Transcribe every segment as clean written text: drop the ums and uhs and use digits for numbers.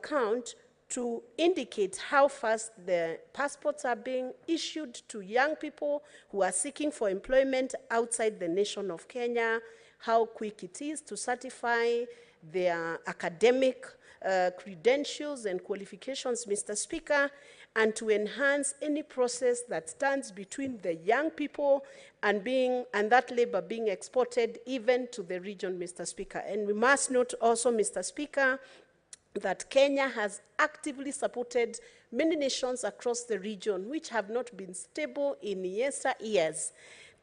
account to indicate how fast the passports are being issued to young people who are seeking for employment outside the nation of Kenya, how quick it is to certify their academic credentials and qualifications, Mr. Speaker, and to enhance any process that stands between the young people and that labor being exported even to the region, Mr. Speaker. And we must note also, Mr. Speaker, that Kenya has actively supported many nations across the region which have not been stable in years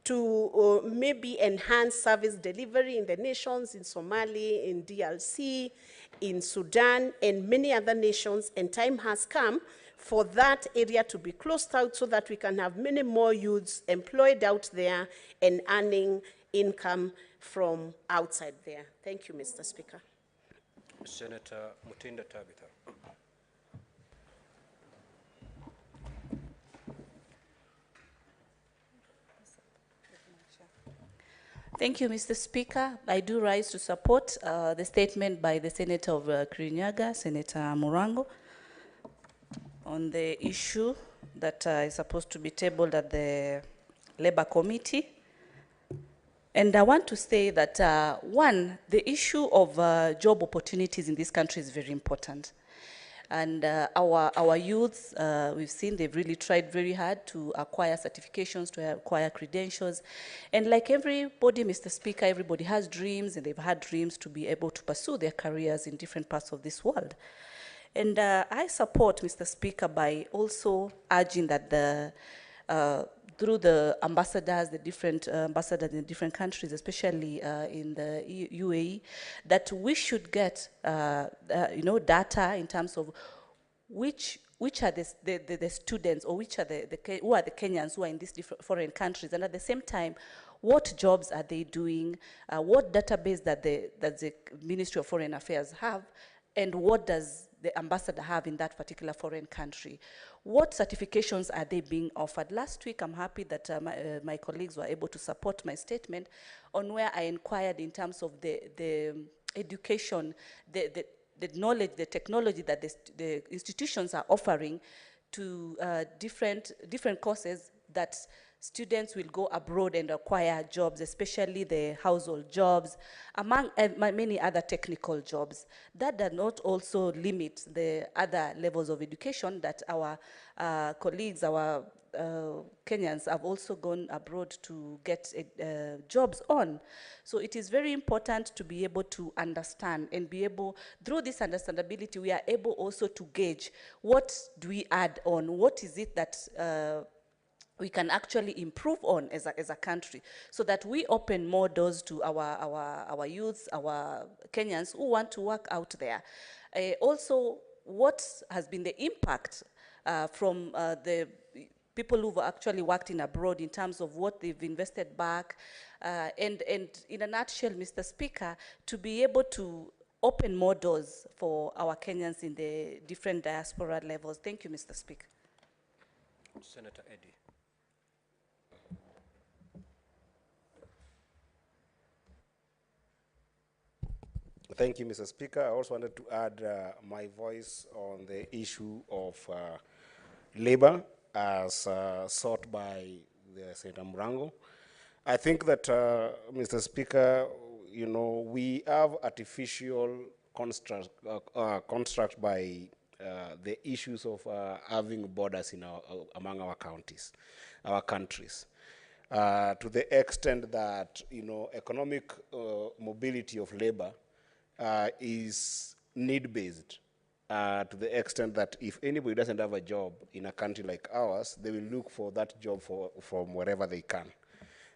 to maybe enhance service delivery in the nations, in Somalia, in DRC, in Sudan, and many other nations, and time has come for that area to be closed out so that we can have many more youths employed out there and earning income from outside there. Thank you, Mr. Speaker. Senator Mutinda Tabitha. Thank you, Mr. Speaker. I do rise to support the statement by the Senator of Kirinyaga, Senator Murango, on the issue that is supposed to be tabled at the Labour Committee. And I want to say that, one, the issue of job opportunities in this country is very important. And our youths, we've seen they've really tried very hard to acquire certifications, to acquire credentials. And like everybody, Mr. Speaker, everybody has dreams, and they've had dreams to be able to pursue their careers in different parts of this world. And I support, Mr. Speaker, by also urging that through the ambassadors, the different ambassadors in different countries, especially in the UAE, that we should get, data in terms of which are the students, or who are the Kenyans who are in these different foreign countries, and at the same time, what jobs are they doing, what database that the Ministry of Foreign Affairs have, and what does the ambassador have in that particular foreign country? What certifications are they being offered? Last week, I'm happy that my colleagues were able to support my statement on where I inquired in terms of the education, the knowledge, the technology that the institutions are offering to different courses that students will go abroad and acquire jobs, especially the household jobs, among many other technical jobs. That does not also limit the other levels of education that our colleagues, our Kenyans have also gone abroad to get jobs on. So it is very important to be able to understand and be able, through this understandability, we are able also to gauge what do we add on, what is it that we can actually improve on as a country, so that we open more doors to our youths, our Kenyans who want to work out there. Also, what has been the impact from the people who've actually worked in abroad in terms of what they've invested back, and in a nutshell, Mr. Speaker, to be able to open more doors for our Kenyans in the different diaspora levels. Thank you, Mr. Speaker. Senator Eddie. Thank you, Mr. Speaker. I also wanted to add my voice on the issue of labor as sought by the Senator Murango. I think that, Mr. Speaker, we have artificial construct by the issues of having borders in among our countries, our countries. To the extent that, economic mobility of labor is need-based, to the extent that if anybody doesn't have a job in a country like ours, they will look for that job from wherever they can.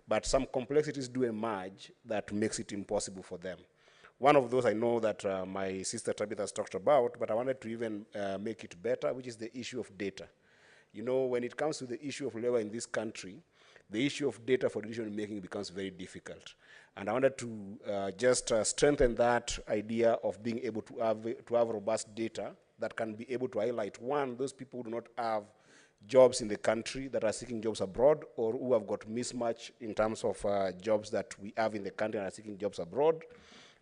But some complexities do emerge that makes it impossible for them. One of those I know that my sister Tabitha has talked about, but I wanted to even make it better, which is the issue of data. When it comes to the issue of labor in this country, the issue of data for decision-making becomes very difficult. And I wanted to just strengthen that idea of being able to have robust data that can be able to highlight, one, those people who do not have jobs in the country that are seeking jobs abroad, or who have got mismatch in terms of jobs that we have in the country and are seeking jobs abroad.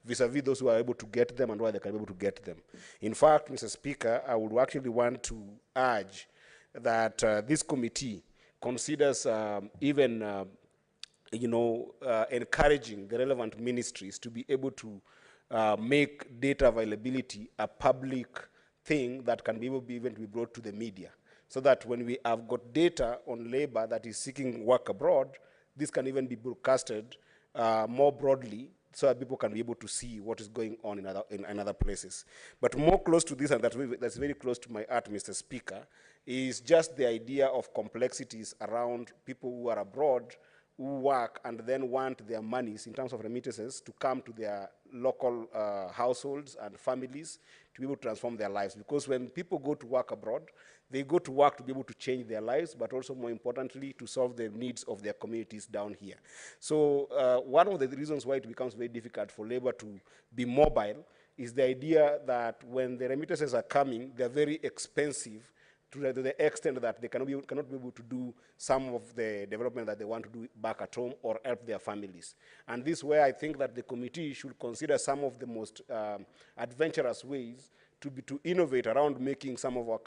vis-a-vis those who are able to get them and why they can be able to get them. In fact, Mr. Speaker, I would actually want to urge that this committee considers encouraging the relevant ministries to be able to make data availability a public thing that can be able to even be brought to the media, so that when we have got data on labor that is seeking work abroad, this can even be broadcasted more broadly, so that people can be able to see what is going on in other places. But more close to this, and that's very close to my heart, Mr. Speaker, is just the idea of complexities around people who are abroad, who work and then want their monies in terms of remittances to come to their local households and families to be able to transform their lives. Because when people go to work abroad, they go to work to be able to change their lives, but also more importantly, to solve the needs of their communities down here. So one of the reasons why it becomes very difficult for labor to be mobile is the idea that when the remittances are coming, they're very expensive to the extent that they cannot be able to do some of the development that they want to do back at home or help their families. And this is where I think that the committee should consider some of the most adventurous ways to innovate around making some of our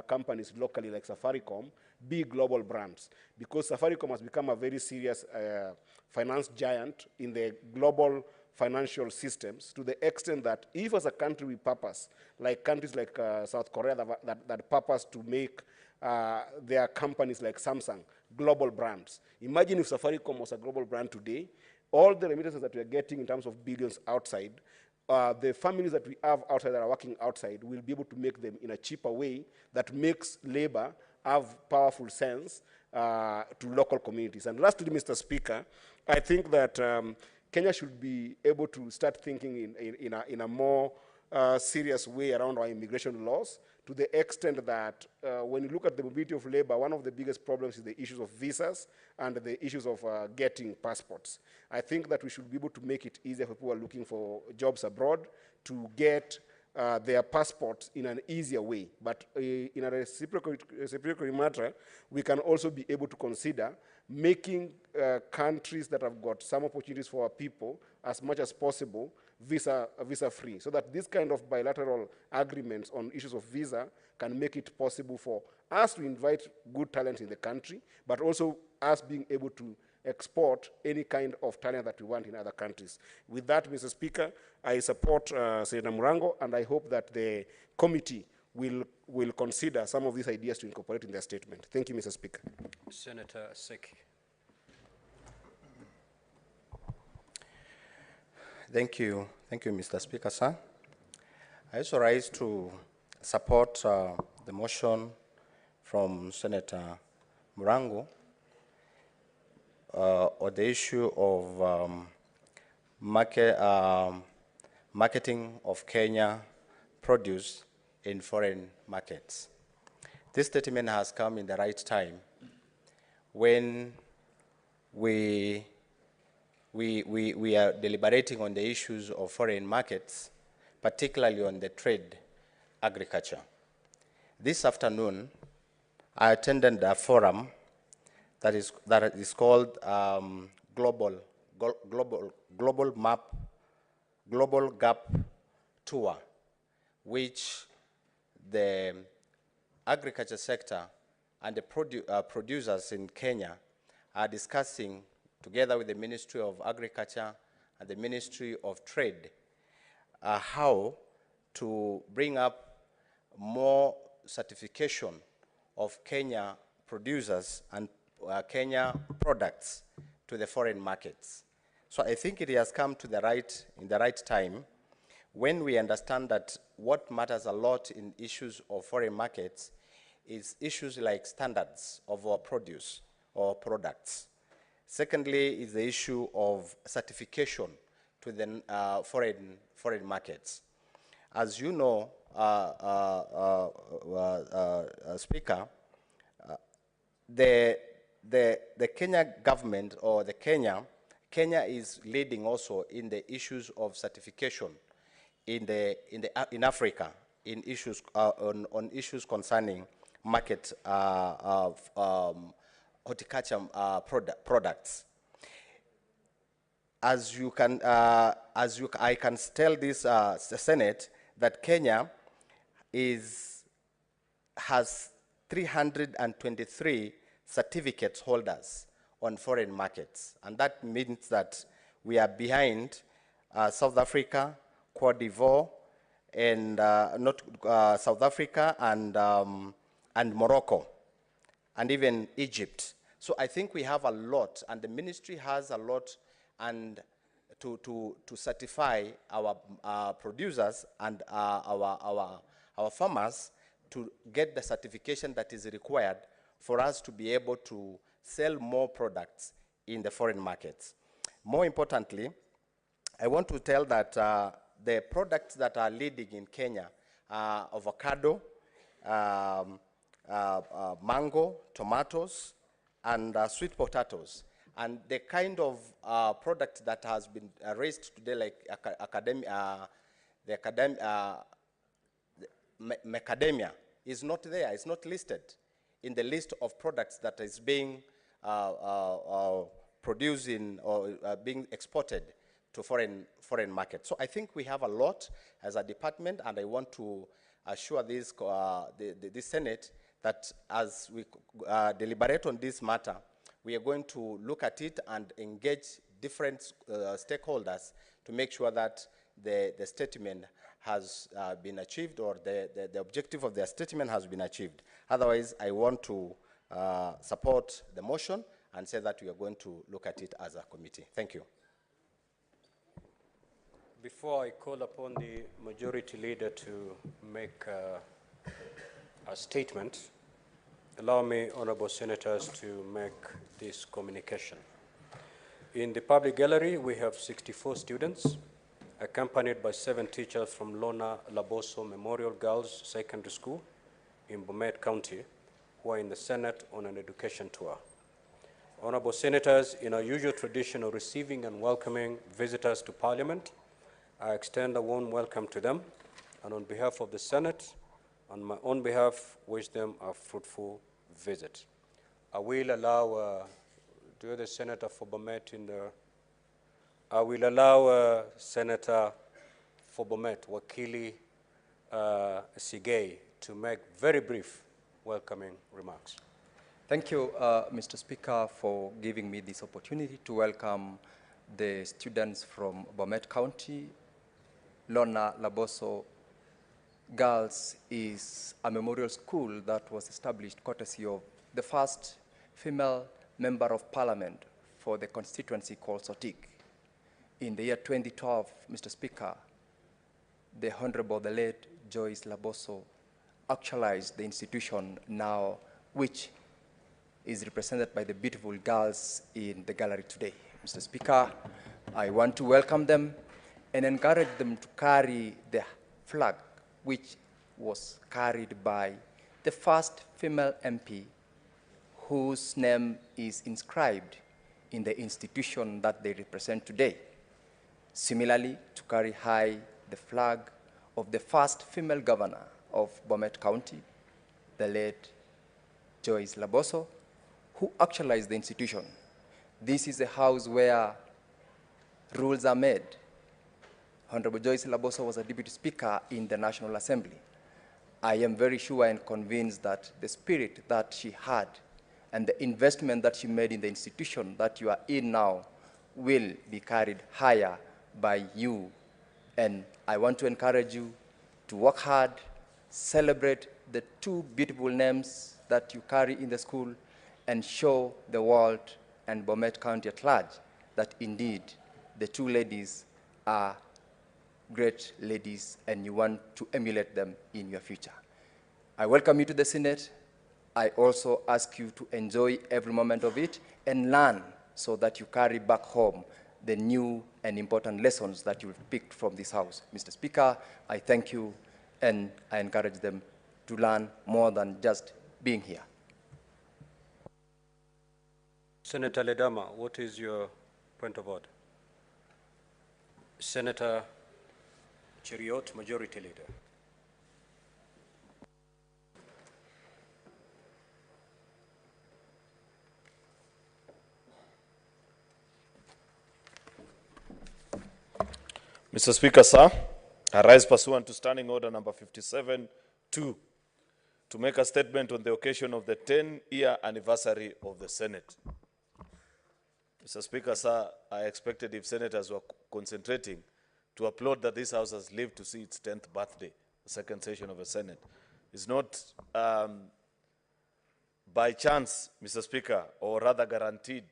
companies locally, like Safaricom, be global brands. Because Safaricom has become a very serious finance giant in the global financial systems, to the extent that if as a country we purpose, like countries like South Korea that purpose to make their companies like Samsung global brands. Imagine if Safaricom was a global brand today, all the remittances that we are getting in terms of billions outside, the families that we have outside that are working outside will be able to make them in a cheaper way that makes labor have powerful sense to local communities. And lastly, Mr. Speaker, I think that Kenya should be able to start thinking in a more serious way around our immigration laws, to the extent that when you look at the mobility of labor, one of the biggest problems is the issues of visas and the issues of getting passports. I think that we should be able to make it easier for people who are looking for jobs abroad to get their passports in an easier way. But in a reciprocal matter, we can also be able to consider making countries that have got some opportunities for our people as much as possible visa-free, so that this kind of bilateral agreements on issues of visa can make it possible for us to invite good talent in the country, but also us being able to export any kind of talent that we want in other countries. With that, Mr. Speaker, I support Senator Murango, and I hope that the committee will consider some of these ideas to incorporate in their statement. Thank you, Mr. Speaker. Senator Seki. Thank you, Mr. Speaker, sir. I also rise to support the motion from Senator Murango on the issue of marketing of Kenya produce in foreign markets. This statement has come in the right time when we are deliberating on the issues of foreign markets, particularly on the trade agriculture. This afternoon, I attended a forum that is called Global Gap Tour, which the agriculture sector and the producers in Kenya are discussing together with the Ministry of Agriculture and the Ministry of Trade, how to bring up more certification of Kenya producers and Kenya products to the foreign markets. So I think it has come to in the right time when we understand that what matters a lot in issues of foreign markets is issues like standards of our produce or products. Secondly is the issue of certification to the foreign markets. As you know, Speaker, the Kenya government or Kenya is leading also in the issues of certification in Africa in issues on issues concerning market horticulture products. As you can I can tell this Senate that Kenya has 323 certificate holders on foreign markets, and that means that we are behind South Africa, Cote d'Ivoire, and not South Africa and Morocco, and even Egypt. So I think we have a lot, and the ministry has a lot, and to certify our producers and our farmers to get the certification that is required for us to be able to sell more products in the foreign markets. More importantly, I want to tell that the products that are leading in Kenya are avocado, mango, tomatoes, and sweet potatoes. And the kind of product that has been raised today, like macadamia, is not there. It's not listed in the list of products that is being produced in or being exported to foreign markets. So I think we have a lot as a department, and I want to assure this the Senate that as we deliberate on this matter, we are going to look at it and engage different stakeholders to make sure that the statement has been achieved, or the objective of their statement has been achieved. Otherwise, I want to support the motion and say that we are going to look at it as a committee. Thank you. Before I call upon the majority leader to make a statement, allow me, honorable senators, to make this communication. In the public gallery, we have 64 students, accompanied by 7 teachers from Lona Laboso Memorial Girls Secondary School in Bomet County, who are in the Senate on an education tour. Honorable senators, in our usual tradition of receiving and welcoming visitors to Parliament, I extend a warm welcome to them, and on behalf of the Senate, on my own behalf, wish them a fruitful visit. I will allow the other senator for Bomet in the. I will allow Senator for Bomet, Wakili Sigei, to make very brief welcoming remarks. Thank you, Mr. Speaker, for giving me this opportunity to welcome the students from Bomet County. Lona Laboso Girls is a memorial school that was established courtesy of the first female member of parliament for the constituency called Sotik. In the year 2012, Mr. Speaker, the Honorable, the late Joyce Laboso actualized the institution now, which is represented by the beautiful girls in the gallery today. Mr. Speaker, I want to welcome them and encourage them to carry the flag, which was carried by the first female MP whose name is inscribed in the institution that they represent today. Similarly, to carry high the flag of the first female governor of Bomet County, the late Joyce Laboso, who actualized the institution. This is a house where rules are made. Honorable Joyce Laboso was a deputy speaker in the National Assembly. I am very sure and convinced that the spirit that she had and the investment that she made in the institution that you are in now will be carried higher by you. And I want to encourage you to work hard, celebrate the 2 beautiful names that you carry in the school, and show the world and Bomet County at large that indeed the 2 ladies are great ladies and you want to emulate them in your future. I welcome you to the Senate. I also ask you to enjoy every moment of it and learn so that you carry back home the new and important lessons that you've picked from this house. Mr. Speaker, I thank you and I encourage them to learn more than just being here. Senator Ledama, what is your point of order? Senator Cheriot, Majority Leader. Mr. Speaker, sir, I rise pursuant to Standing Order number 57-2 to make a statement on the occasion of the 10-year anniversary of the Senate. Mr. Speaker, sir, I expected if senators were concentrating to applaud that this House has lived to see its 10th birthday, the second session of the Senate. It's not by chance, Mr. Speaker, or rather guaranteed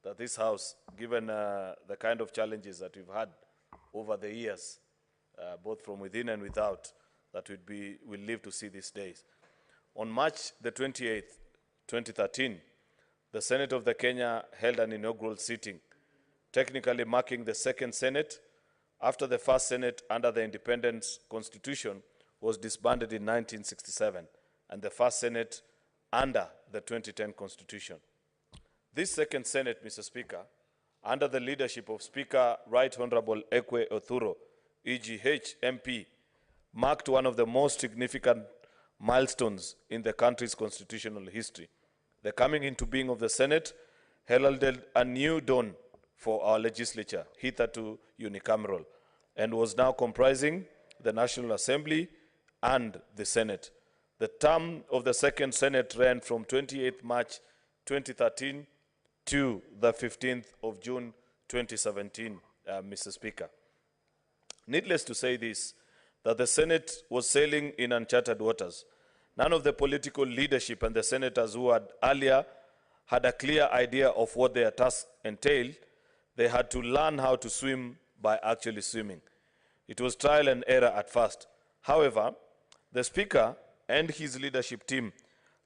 that this House, given the kind of challenges that we've had over the years, both from within and without, that we'll live to see these days. On March the 28th, 2013, the Senate of the Kenya held an inaugural sitting, technically marking the second Senate after the first Senate under the Independence Constitution was disbanded in 1967, and the first Senate under the 2010 Constitution. This second Senate, Mr. Speaker, under the leadership of Speaker Right Honorable Ekwe Othuro, EGH MP, marked one of the most significant milestones in the country's constitutional history. The coming into being of the Senate heralded a new dawn for our legislature, hitherto unicameral, and was now comprising the National Assembly and the Senate. The term of the second Senate ran from 28th March 2013 to the 15th of June 2017, Mr. Speaker. Needless to say this, that the Senate was sailing in uncharted waters. None of the political leadership and the senators who had earlier had a clear idea of what their task entailed. They had to learn how to swim by actually swimming. It was trial and error at first. However, the Speaker and his leadership team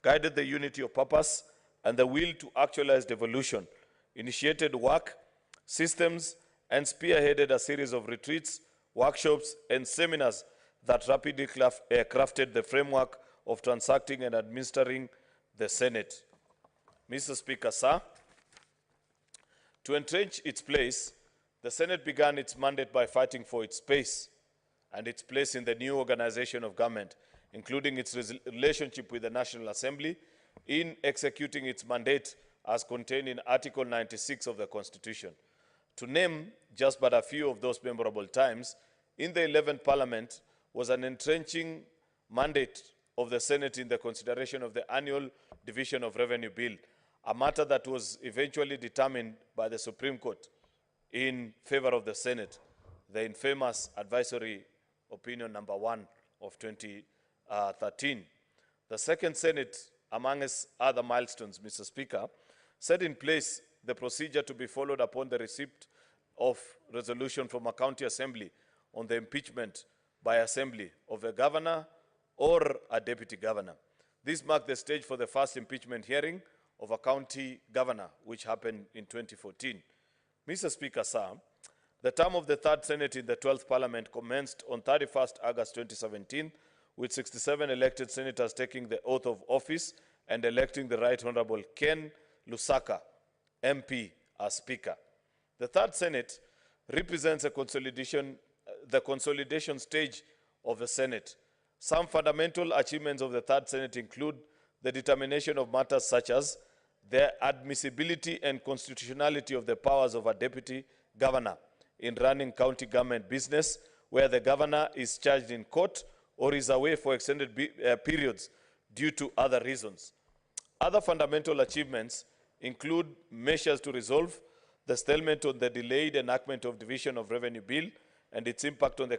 guided the unity of purpose and the will to actualize devolution, initiated work, systems, and spearheaded a series of retreats, workshops, and seminars that rapidly crafted the framework of transacting and administering the Senate. Mr. Speaker, sir, to entrench its place, the Senate began its mandate by fighting for its space and its place in the new organization of government, including its relationship with the National Assembly, in executing its mandate as contained in Article 96 of the Constitution. To name just but a few of those memorable times, in the 11th Parliament was an entrenching mandate of the Senate in the consideration of the annual Division of Revenue Bill, a matter that was eventually determined by the Supreme Court in favor of the Senate, the infamous advisory opinion number 1 of 2013. The second Senate, among its other milestones, Mr. Speaker, set in place the procedure to be followed upon the receipt of resolution from a county assembly on the impeachment by assembly of a governor or a deputy governor. This marked the stage for the first impeachment hearing of a county governor, which happened in 2014. Mr. Speaker, sir, the term of the third Senate in the 12th Parliament commenced on 31st August 2017, with 67 elected senators taking the oath of office and electing the Right Honorable Ken Lusaka, MP, as Speaker. The third Senate represents a consolidation, the consolidation stage of the Senate. Some fundamental achievements of the third Senate include the determination of matters such as the admissibility and constitutionality of the powers of a deputy governor in running county government business, where the governor is charged in court or is away for extended periods due to other reasons. Other fundamental achievements include measures to resolve the stalemate on the delayed enactment of Division of Revenue Bill and its impact on the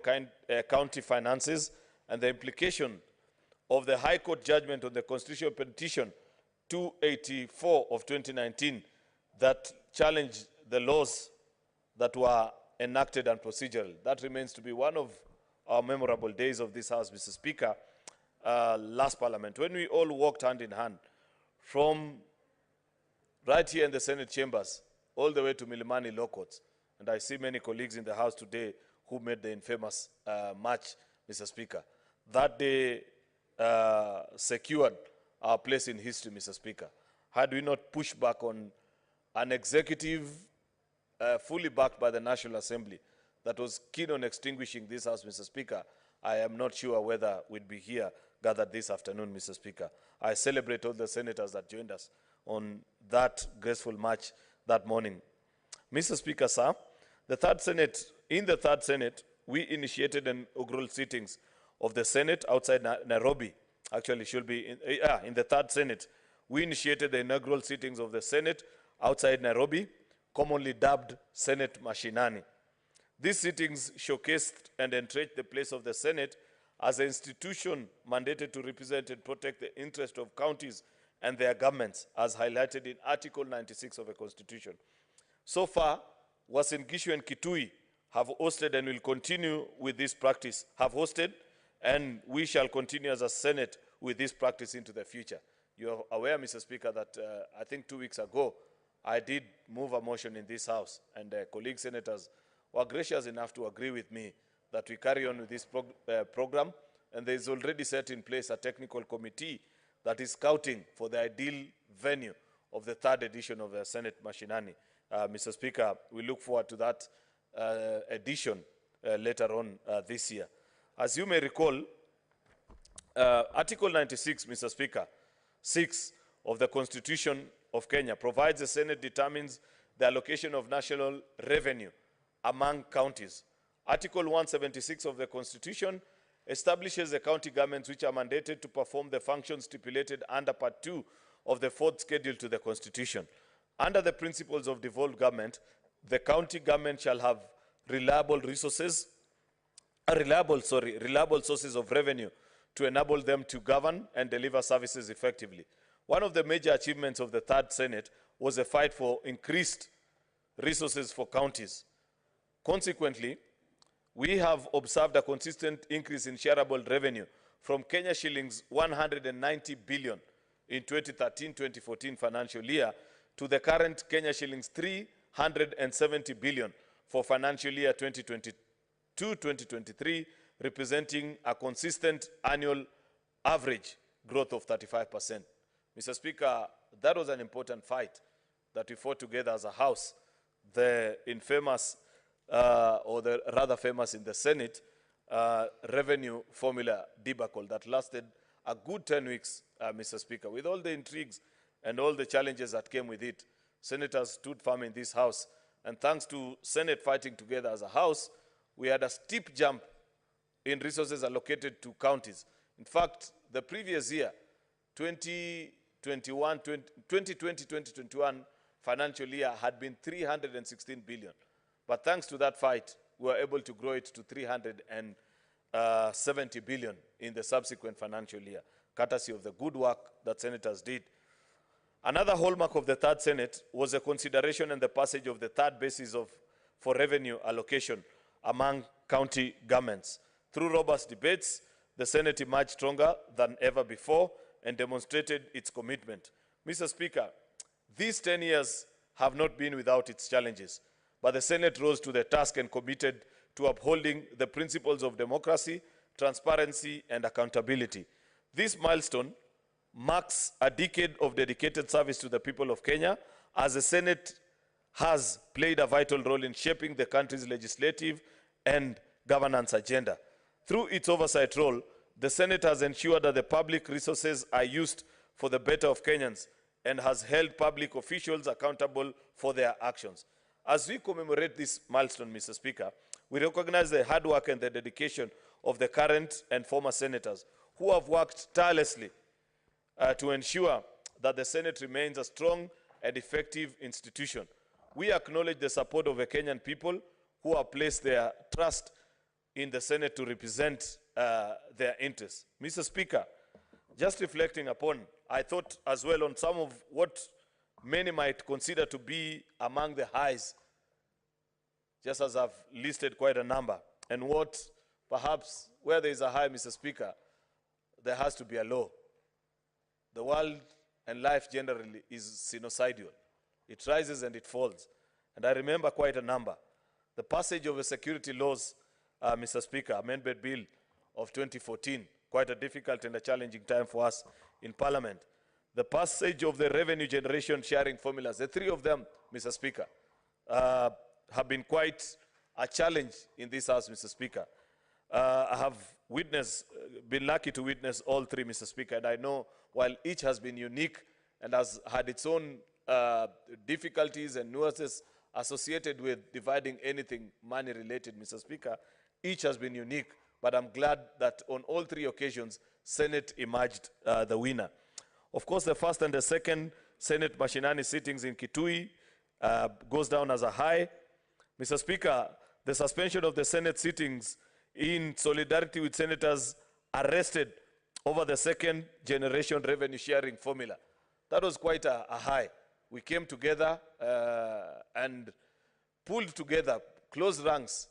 county finances, and the implication of the High Court judgment on the Constitutional Petition 284 of 2019 that challenged the laws that were enacted and procedural. That remains to be one of our memorable days of this House, Mr. Speaker, last Parliament, when we all walked hand in hand from right here in the Senate chambers all the way to Milimani Law Courts. And I see many colleagues in the House today who made the infamous march, Mr. Speaker. That day secured our place in history, Mr. Speaker. Had we not pushed back on an executive fully backed by the National Assembly that was keen on extinguishing this House, Mr. Speaker, I am not sure whether we'd be here gathered this afternoon, Mr. Speaker. I celebrate all the senators that joined us on that graceful march that morning. Mr. Speaker, sir, in the third Senate, we initiated inaugural sittings of the Senate outside Nairobi. Actually, should be in the third Senate. We initiated the inaugural sittings of the Senate outside Nairobi, commonly dubbed Senate Mashinani. These sittings showcased and entrenched the place of the Senate as an institution mandated to represent and protect the interest of counties and their governments, as highlighted in Article 96 of the Constitution. So far, Uasin Gishu and Kitui have hosted and will continue with this practice, and we shall continue as a Senate with this practice into the future. You are aware, Mr. Speaker, that I think 2 weeks ago, I did move a motion in this House, and colleague senators were gracious enough to agree with me that we carry on with this program, and there is already set in place a technical committee that is scouting for the ideal venue of the third edition of the Senate Mashinani. Mr. Speaker, we look forward to that edition later on this year. As you may recall, Article 96, Mr. Speaker, 6 of the Constitution of Kenya provides the Senate determines the allocation of national revenue among counties. Article 176 of the Constitution establishes the county governments which are mandated to perform the functions stipulated under Part 2 of the 4th schedule to the Constitution. Under the principles of devolved government, the county government shall have reliable sources of revenue to enable them to govern and deliver services effectively. One of the major achievements of the Third Senate was a fight for increased resources for counties. Consequently, we have observed a consistent increase in shareable revenue from Kenya shillings 190 billion in 2013-2014 financial year to the current Kenya shillings 370 billion for financial year 2022-2023, representing a consistent annual average growth of 35%. Mr. Speaker, that was an important fight that we fought together as a House. The infamous, or the rather famous in the Senate, revenue formula debacle that lasted a good 10 weeks, Mr. Speaker. With all the intrigues and all the challenges that came with it, senators stood firm in this House. And thanks to Senate fighting together as a House, we had a steep jump in resources allocated to counties. In fact, the previous year, 2020-2021 financial year had been 316 billion. But thanks to that fight, we were able to grow it to 370 billion in the subsequent financial year, courtesy of the good work that senators did. Another hallmark of the Third Senate was the consideration and the passage of the third basis for revenue allocation among county governments. Through robust debates, the Senate emerged stronger than ever before and demonstrated its commitment. Mr. Speaker, these 10 years have not been without its challenges, but the Senate rose to the task and committed to upholding the principles of democracy, transparency, and accountability. This milestone marks a decade of dedicated service to the people of Kenya, as the Senate has played a vital role in shaping the country's legislative and governance agenda. Through its oversight role, the Senate has ensured that the public resources are used for the better of Kenyans and has held public officials accountable for their actions. As we commemorate this milestone, Mr. Speaker, we recognize the hard work and the dedication of the current and former senators who have worked tirelessly to ensure that the Senate remains a strong and effective institution. We acknowledge the support of the Kenyan people who have placed their trust in the Senate to represent their interests. Mr. Speaker, just reflecting upon, I thought as well on some of what many might consider to be among the highs, just as I've listed quite a number, and what perhaps where there is a high, Mr. Speaker, there has to be a low. The world and life generally is sinusoidal. It rises and it falls. And I remember quite a number. The passage of the security laws, Mr. Speaker, Amendment Bill of 2014, quite a difficult and a challenging time for us in Parliament. The passage of the revenue generation sharing formulas, the three of them, Mr. Speaker, have been quite a challenge in this House, Mr. Speaker. I have been lucky to witness all three, Mr. Speaker, and I know while each has been unique and has had its own difficulties and nuances associated with dividing anything money-related, Mr. Speaker, Each has been unique, but I'm glad that on all three occasions, Senate emerged the winner. Of course, the first and the second Senate Mashinani sittings in Kitui goes down as a high. Mr. Speaker, the suspension of the Senate sittings in solidarity with senators arrested over the second generation revenue sharing formula. That was quite a high. We came together and pulled together close ranks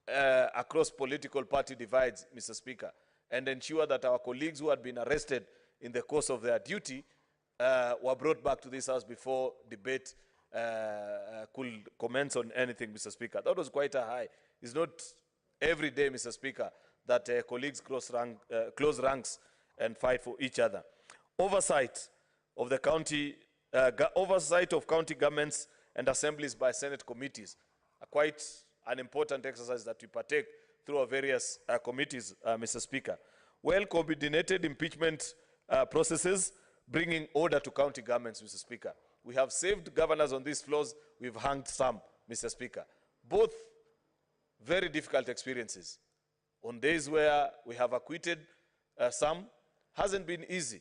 across political party divides, Mr. Speaker, and ensure that our colleagues who had been arrested in the course of their duty were brought back to this house before debate could commence on anything, Mr. Speaker. That was quite a high. It's not every day, Mr. Speaker, that colleagues close ranks and fight for each other. Oversight of the county, oversight of county governments and assemblies by Senate committees are quite an important exercise that we partake through our various committees, Mr. Speaker. Well-coordinated impeachment processes bringing order to county governments, Mr. Speaker. We have saved governors on these floors. We've hanged some, Mr. Speaker. Both very difficult experiences. On days where we have acquitted some, hasn't been easy.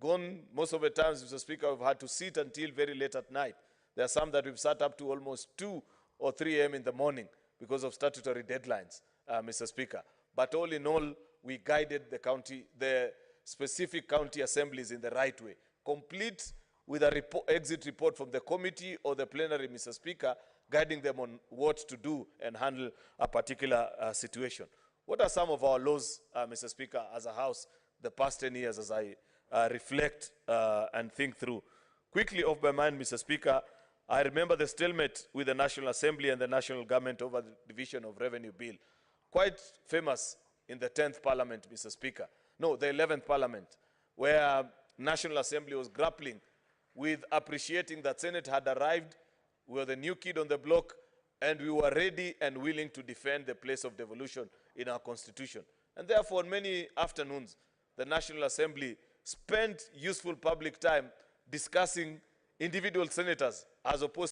Gone most of the times, Mr. Speaker, we've had to sit until very late at night. There are some that we've sat up to almost 2 or 3 a.m. in the morning because of statutory deadlines, Mr. Speaker. But all in all, we guided the specific county assemblies in the right way, complete with a exit report from the committee or the plenary, Mr. Speaker, guiding them on what to do and handle a particular situation. What are some of our laws, Mr. Speaker, as a House, the past 10 years as I reflect and think through? Quickly off my mind, Mr. Speaker, I remember the stalemate with the National Assembly and the national government over the division of revenue bill. Quite famous in the 10th Parliament, Mr. Speaker. No, the 11th Parliament, where National Assembly was grappling with appreciating that Senate had arrived, we were the new kid on the block, and we were ready and willing to defend the place of devolution in our Constitution. And therefore, on many afternoons, the National Assembly spent useful public time discussing individual senators as opposed